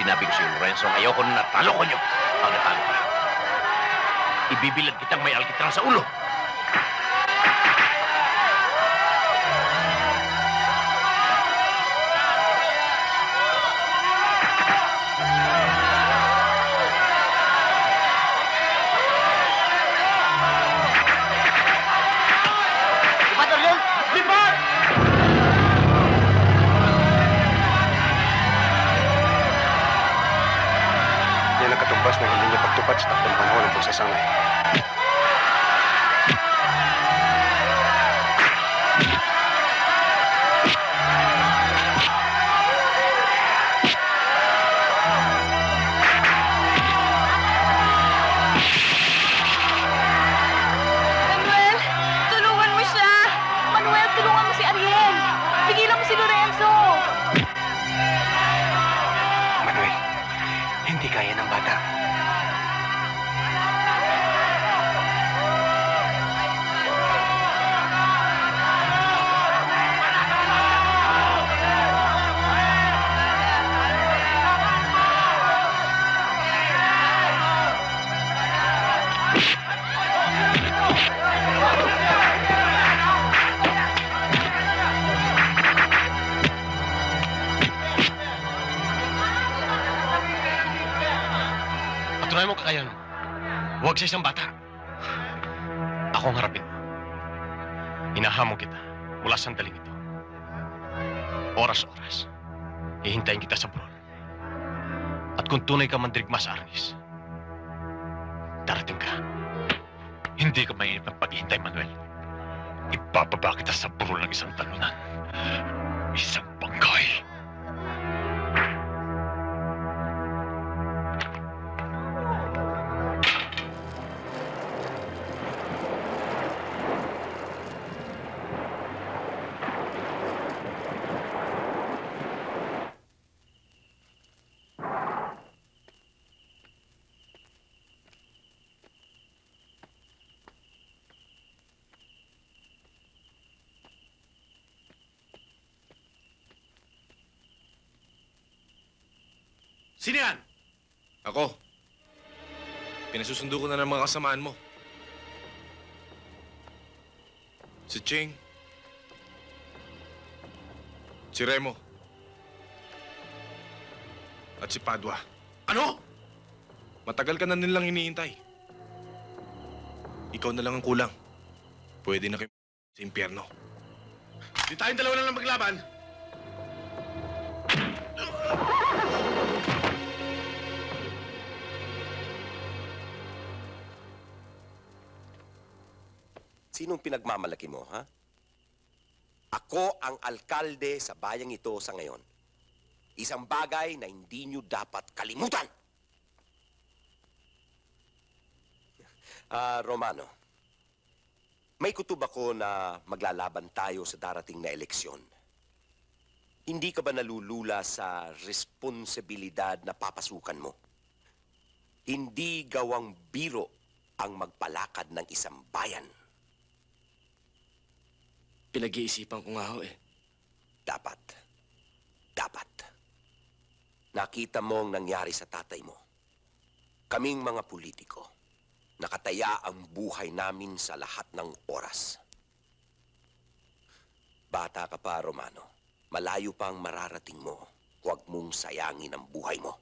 sinabi ko sa'yo, Lorenzo, ayoko na natalo ko niyo. Pag natalo ka, ibibilad kitang may alkitrang sa ulo. Katumbas na hindi niya pagtupad sa taktong panahon ng pagsasangay. Manuel, tulungan mo siya! Manuel, tulungan mo si Ariel! Pigilan mo si Lorenzo! Manuel, hindi kaya ng bata. Patunayan mo kakayahan mo. Huwag sa isang bata. Ako ang harapin mo. Hinahamon kita mula sa sandaling ito. Oras-oras. Hihintayin kita sa brawl. At kung tunay ka mandirigma sa Arnis, darating ka. Hindi ka mainip ng paghihintay, Manuel. Ipapaba kita sa brawl ng isang talunan. Isang bangkay. Sino yan? Ako. Pinasusundo ko na ng mga kasamaan mo. Si Ching. Si Remo. At si Padua. Ano? Matagal ka na nilang hinihintay. Ikaw na lang ang kulang. Pwede na kayo sa impyerno. Di tayong dalawa lang maglaban. Sinong pinagmamalaki mo, ha? Ako ang alkalde sa bayang ito sa ngayon. Isang bagay na hindi nyo dapat kalimutan. Romano, may kutob ako na maglalaban tayo sa darating na eleksyon. Hindi ka ba nalulula sa responsibilidad na papasukan mo? Hindi gawang biro ang magpalakad ng isang bayan. Pinag-iisipan ko nga ho eh. Dapat. Nakita mo ang nangyari sa tatay mo. Kaming mga politiko, nakataya ang buhay namin sa lahat ng oras. Bata ka pa, Romano. Malayo pa ang mararating mo. Huwag mong sayangin ang buhay mo.